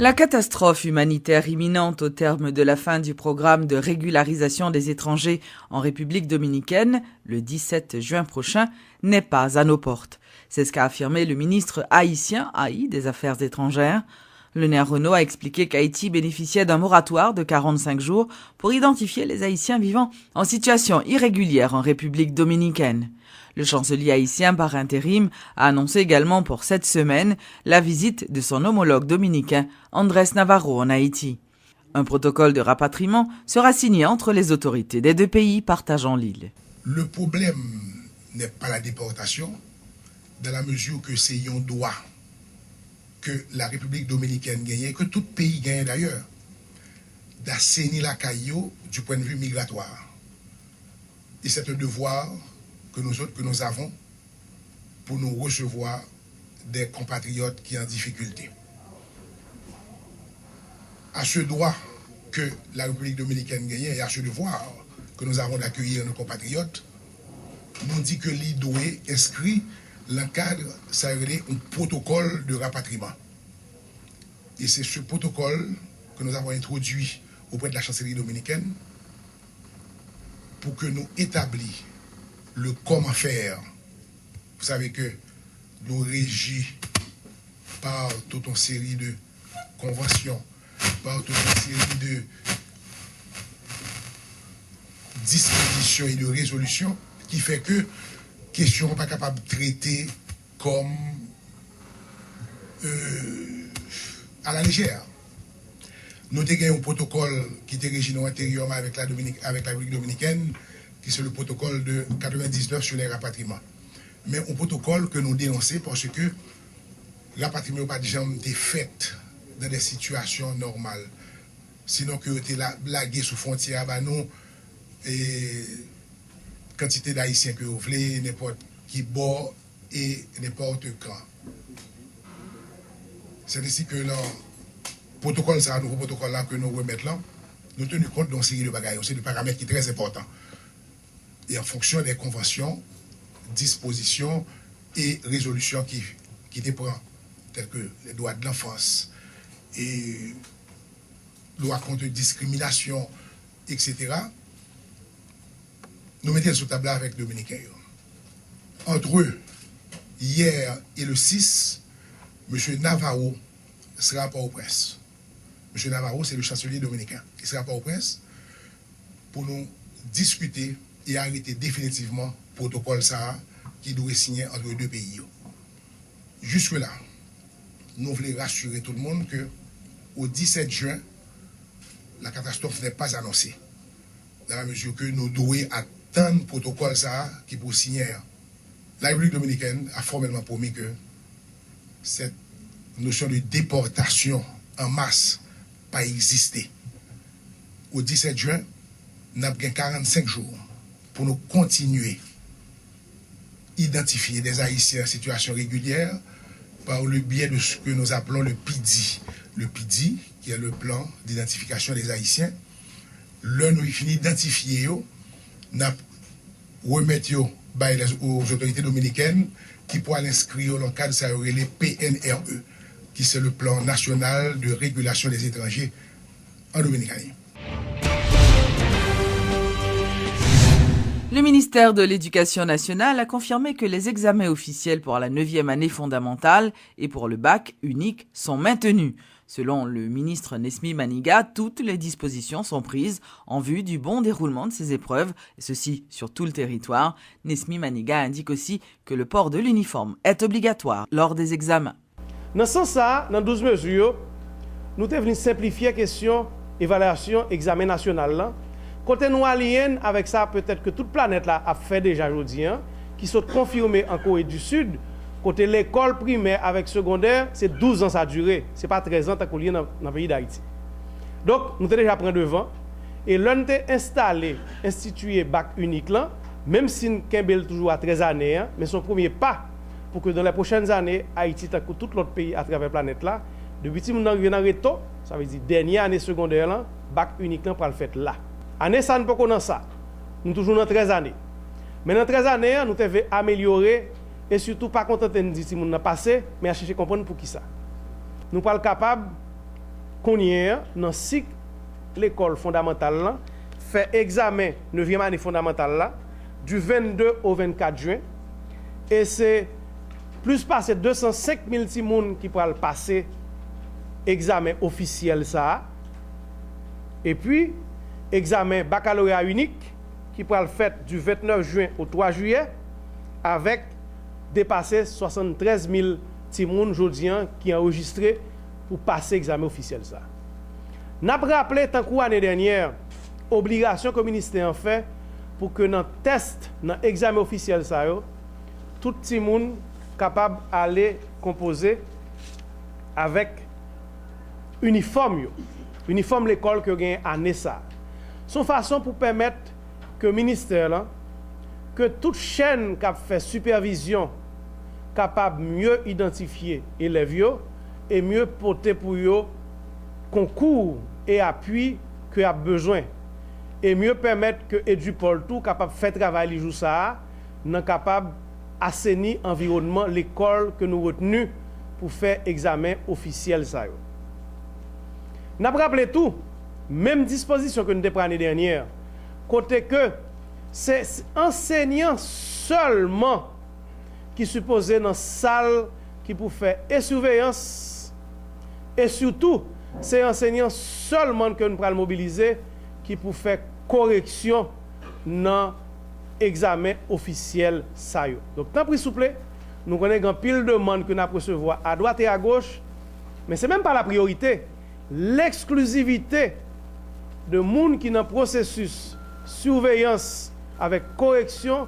La catastrophe humanitaire imminente au terme de la fin du programme de régularisation des étrangers en République dominicaine, le 17 juin prochain, n'est pas à nos portes. C'est ce qu'a affirmé le ministre haïtien des Affaires étrangères. Le Néer Renaud a expliqué qu'Haïti bénéficiait d'un moratoire de 45 jours pour identifier les Haïtiens vivant en situation irrégulière en République dominicaine. Le chancelier haïtien par intérim a annoncé également pour cette semaine la visite de son homologue dominicain Andrés Navarro en Haïti. Un protocole de rapatriement sera signé entre les autorités des deux pays partageant l'île. Le problème n'est pas la déportation, dans la mesure que c'est un droit que la République dominicaine gagne, que tout pays gagne d'ailleurs, d'assainir la caillou du point de vue migratoire. Et c'est un devoir que nous avons pour nous recevoir des compatriotes qui sont en difficulté. À ce droit que la République dominicaine gagne et à ce devoir que nous avons d'accueillir nos compatriotes, nous dit que l'IDOE inscrit l'encadre, ça a un protocole de rapatriement. Et c'est ce protocole que nous avons introduit auprès de la chancellerie dominicaine pour que nous établissions le comment faire. Vous savez que nous régis par toute une série de conventions, par toute une série de dispositions et de résolutions qui fait que question n'est pas capable de traiter comme à la légère. Nous avons un protocole qui était régi antérieurement avec la République dominicaine, qui c'est le protocole de 99 sur les rapatriements. Mais un protocole que nous dénonçons parce que le rapatriement n'a pas déjà été fait dans des situations normales. Sinon que était blagué sous frontière, bah nous, et quantité d'Haïtiens que vous voulez, n'importe qui bord et n'importe quand. C'est ainsi que le protocole, c'est un nouveau protocole là que nous remettons là, nous tenons compte d'une série de bagages, c'est des paramètres qui sont très importants. Et en fonction des conventions, dispositions et résolutions qui dépendent, telles que les droits de l'enfance et loi contre discrimination, etc., nous mettons sous table avec les Dominicains. Entre eux, hier et le 6, M. Navarro sera pas au presse. M. Navarro, c'est le chancelier dominicain. Il sera pas au presse pour nous discuter et arrêter définitivement le protocole ça qui doit signer entre les deux pays. Jusque-là, nous voulons rassurer tout le monde que au 17 juin, la catastrophe n'est pas annoncée. Dans la mesure que nous devons attendre le protocole ça qui pour signer. La République dominicaine a formellement promis que cette notion de déportation en masse pas exister. Au 17 juin, nous avons 45 jours pour nous continuer à identifier des Haïtiens en situation régulière par le biais de ce que nous appelons le PIDI. Le PIDI, qui est le plan d'identification des Haïtiens. Là, nous finissons d'identifier, nous remettons aux autorités dominicaines qui pourraient l'inscrire dans le cadre de les PNRE, qui c'est le plan national de régulation des étrangers en Dominicanie. Le ministère de l'Éducation nationale a confirmé que les examens officiels pour la 9e année fondamentale et pour le bac unique sont maintenus. Selon le ministre Nesmi Maniga, toutes les dispositions sont prises en vue du bon déroulement de ces épreuves, et ceci sur tout le territoire. Nesmi Maniga indique aussi que le port de l'uniforme est obligatoire lors des examens. Dans ce sens, dans 12 mesures, nous devons simplifier la question évaluation examen national. Là. Côté nous alliés avec ça, peut-être que toute planète là a fait déjà aujourd'hui, qui sont confirmés en Corée du Sud. Côté l'école primaire avec secondaire, c'est 12 ans ça duré. Ce n'est pas 13 ans qu'on dans le pays d'Haïti. Donc, nous avons déjà pris devant. Et l'on a installé, institué bac unique là, même si nous avons toujours à 13 années, mais son premier pas pour que dans les prochaines années, Haïti, tant que tout l'autre pays à travers la planète là, depuis que nous arrivons dans le réto, ça veut dire dernière année secondaire là, bac unique là pour le faire là. Année ça ne peut pas ça. Nous toujours dans 13 années. Mais dans 13 années, nous devons améliorer et surtout pas contenter de dire si nous n'a passé, mais à chercher à comprendre pour qui ça. Nous sommes capables konyen dans cycle l'école fondamentale là, fait examen 9e année fondamentale là du 22 au 24 juin et c'est plus passer 205 000 petits moun qui pourra passer examen officiel ça et puis examen baccalauréat unique qui pourra le faire du 29 juin au 3 juillet avec dépasser 73 000 petits moun jodian qui enregistré pour passer examen officiel ça. N'a rappelé tant qu'année l'année dernière obligation que le ministère a fait pour que dans test dans examen officiel ça yo tout petit monde capable aller composer avec uniforme l'école que gagne année ça. Son façon pour permettre que le ministère là que toute chaîne qui a fait supervision capable mieux identifier élèves yo et mieux porter pour eux concours et appui que a besoin et mieux permettre que Edupol tout capable faire travail les jours ça non capable assainir environnement l'école que nous retenu pour faire examen officiel ça yo. N'a rappelé tout même disposition que nous avons pris l'année dernière côté que c'est enseignant seulement qui supposé dans salle qui pour faire et surveillance et surtout c'est enseignant seulement que nous pourrons mobiliser qui pour faire correction dans examen officiel ça yo. Donc tant pis souple, nous connaissons un pile de demande que nous recevoir à droite et à gauche, mais c'est même pas la priorité. L'exclusivité de monde qui dans processus surveillance avec correction,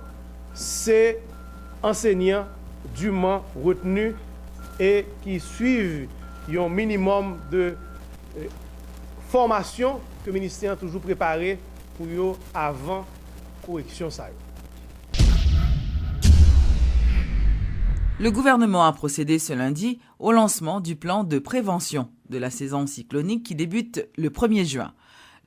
c'est enseignants dûment retenus et qui suivent un minimum de formation que le ministère a toujours préparé pour eux avant correction ça. Le gouvernement a procédé ce lundi au lancement du plan de prévention de la saison cyclonique qui débute le 1er juin.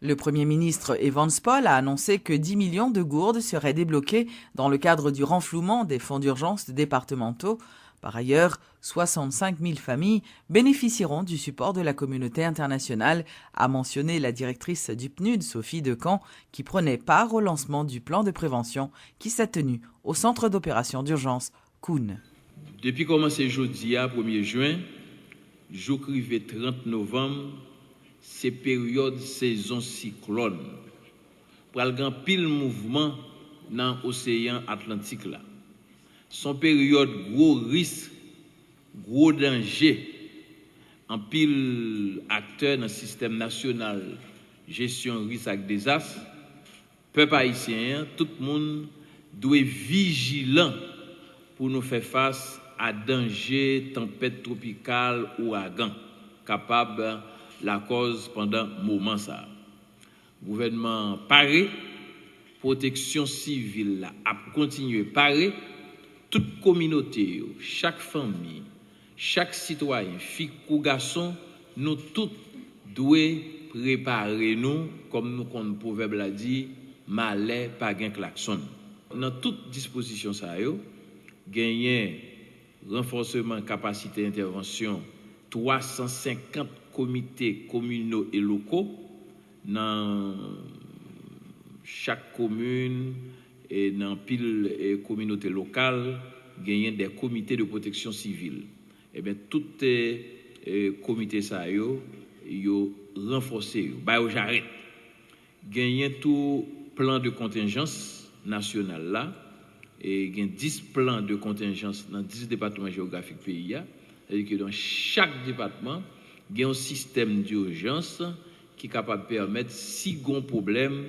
Le Premier ministre Evans Paul a annoncé que 10 millions de gourdes seraient débloquées dans le cadre du renflouement des fonds d'urgence départementaux. Par ailleurs, 65 000 familles bénéficieront du support de la communauté internationale, a mentionné la directrice du PNUD, Sophie Decamp, qui prenait part au lancement du plan de prévention qui s'est tenu au centre d'opération d'urgence Koun. Depuis commencer jeudi à 1er juin, jour crivé 30 novembre, c'est période saison cyclone. Pour le grand pile mouvement dans l'océan Atlantique là. Son période gros risque, gros danger. En pile acteur dans le système national gestion risque et désastre, peuple haïtien, tout le monde doit être vigilant pour nous faire face à danger, tempête tropicale, ouragan, capable la cause pendant moment ça. Gouvernement paré, protection civile là, a continué paré, toute communauté, chaque famille, chaque citoyen, fille ou garçon, nous tous devons préparer nous, comme nous qu'on proverbe l'a dit, malais pas gain klaxon. Dans toute disposition ça yo, gagner renforcement capacité d'intervention 350 comités communaux et locaux dans chaque commune et dans pile et communauté locale gagner des comités de protection civile. Et bien tout comité ça yo renforcé ba yo j'arrête. Gagner tout plan de contingence national là et gain 10 plans de contingence dans 10 départements géographiques pays là, c'est que dans chaque département il y a un système d'urgence qui est capable de permettre si gon problème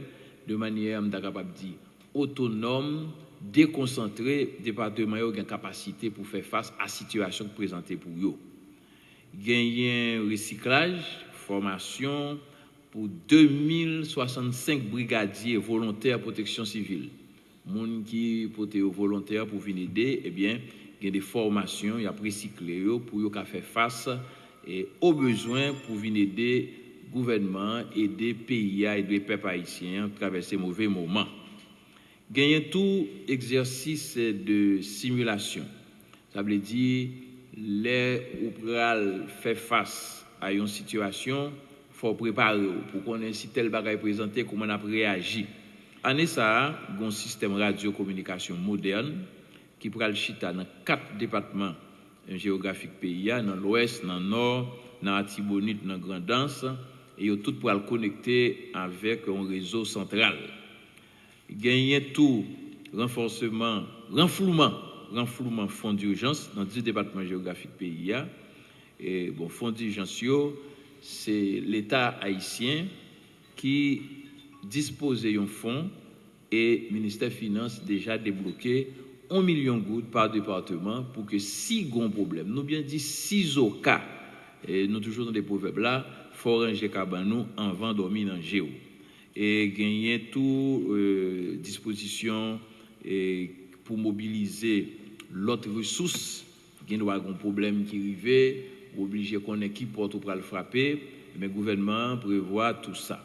de manière capable dire autonome, déconcentré, département a une capacité pour faire face à la situation présentée pour eux. Gagner recyclage, formation pour 2065 brigadiers volontaires protection civile. Moun qui porte volontaire pour venir aider, eh bien, il y a des formations, il y a recycler pour yo faire face et aux besoins pour venir aider gouvernement, aider pays, aider peuple haïtien à traverser mauvais moments. Gagner tout exercice de simulation. Ça veut dire les ou pral faire face à une situation faut préparer pour qu'on ait si tel bagage présenté comment on a réagi. Année ça, un système radio-communication moderne qui prend le chita dans 4 départements géographiques pays, dans l'ouest, dans le nord, dans Atibonite, dans Grand'Anse, et tout pour le connecter avec un réseau central. Gagner tout renflouement fonds d'urgence dans 10 départements géographiques pays. Et bon, fonds d'urgence, c'est l'État haïtien qui dispose d'un fonds et le ministère des Finances déjà débloqué 1 million de gouttes par département pour que si gros problème, nous bien dit 6 au cas, et nous toujours dans des proverbes là, faut ranger cabanou avant dormir dans géo. Et gagner tout disposition pour mobiliser l'autre ressource, qui doit avoir un problème qui arrive, obligé qu'on ait qui porte pour le frapper, mais le gouvernement prévoit tout ça.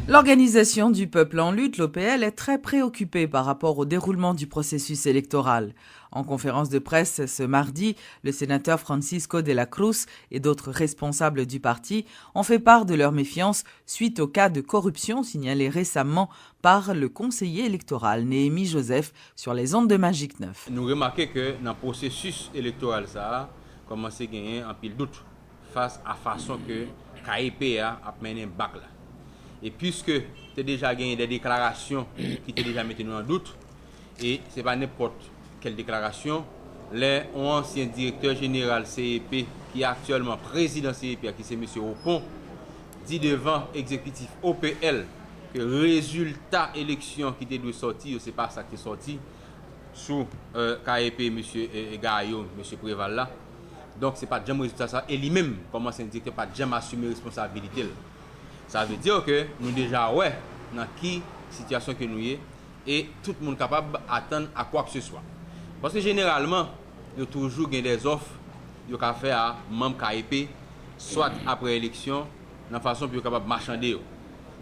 L'Organisation du peuple en lutte, l'OPL, est très préoccupée par rapport au déroulement du processus électoral. En conférence de presse ce mardi, le sénateur Francisco de la Cruz et d'autres responsables du parti ont fait part de leur méfiance suite au cas de corruption signalé récemment par le conseiller électoral Néhémie Joseph sur les ondes de Magic 9. Nous remarquons que dans le processus électoral, ça a commencé à gagner un pile doute face à la façon que KIP a mené un bac là. Et puisque tu as déjà gagné des déclarations qui t'ont déjà mis en doute, et ce n'est pas n'importe quelle déclaration, l'ancien directeur général CEP, qui est actuellement président CEP, qui c'est M. Opon, dit devant l'exécutif OPL que le résultat élection qui doit sortir, ce n'est pas ça qui est sorti, sous KEP, M. Gaillot, M. Préval là. Donc ce n'est pas jamais résultat ça. Et lui-même, comme ancien directeur, pas jamais assumer responsabilité. Ça veut dire que nous déjà dans qui situation que nous y et tout le monde capable d'attendre à quoi que ce soit. Parce que généralement, il y a toujours des offres qu'il a fait à membres KIP, soit après l'élection, de la façon pour capable marchander.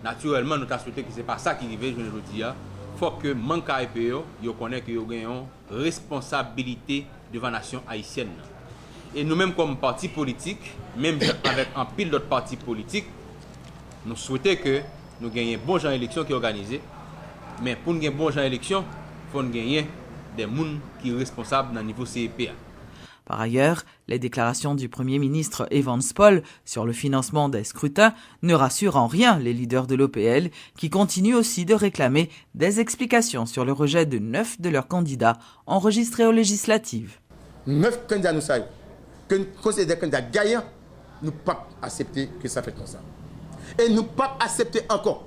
Naturellement, nous avons souhaité que ce n'est pas ça qui arrive, je le dis. Il faut que les membres KIP connaissent qu'ils ont une responsabilité devant la nation haïtienne. Et nous-mêmes, comme parti politique, même avec un pile d'autres partis politiques, nous souhaitons que nous gagnions bon genre d'élection qui est organisé. Mais pour nous gagner bon genre d'élection, il faut gagner des gens qui sont responsables dans le niveau CEP. Par ailleurs, les déclarations du Premier ministre Evans Paul sur le financement des scrutins ne rassurent en rien les leaders de l'OPL qui continuent aussi de réclamer des explications sur le rejet de 9 de leurs candidats enregistrés aux législatives. 9 candidats nous savons que nous considérons des candidats gagnants, nous ne pouvons pas accepter que ça fait comme ça. Et nous ne pouvons pas accepter encore.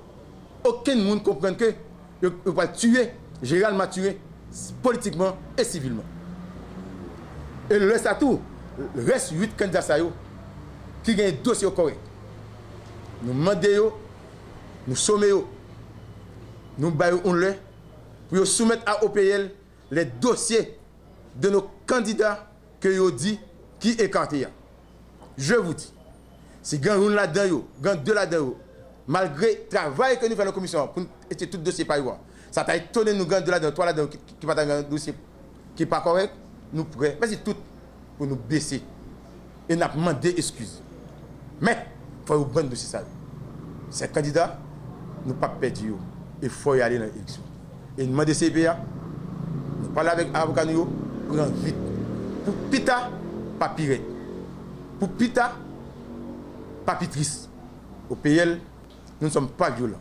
Aucun monde comprend que nous va tuer, Gérald m'a tué politiquement et civilement. Et le reste à tout, le reste 8 candidats qui ont un dossier correct. Nous demandons, nous sommons, nous baillons pour soumettre à OPL les dossiers de nos candidats que vous dit qui écartent. Je vous dis, si vous avez là-dedans, vous avez 2 là-dedans, malgré le travail que nous faisons dans la commission pour étudier tout dossier par voir, ça t'a étonné nous gagner 2 là-dedans, 3 là-dedans qui pas dans un dossier qui n'est pas correct, nous prêts. Mais c'est tout pour nous baisser. Et nous avons demandé excuses. Mais il faut vous prendre dossier ça. Ces candidats, nous ne pouvons pas perdre. Il faut y aller dans l'élection. Et nous demandons CPA, nous parlons avec l'avocat, nous prenons vite. Pour Pita, pas pire. Pour Pita, pas pitrice. Au PL, nous ne sommes pas violents.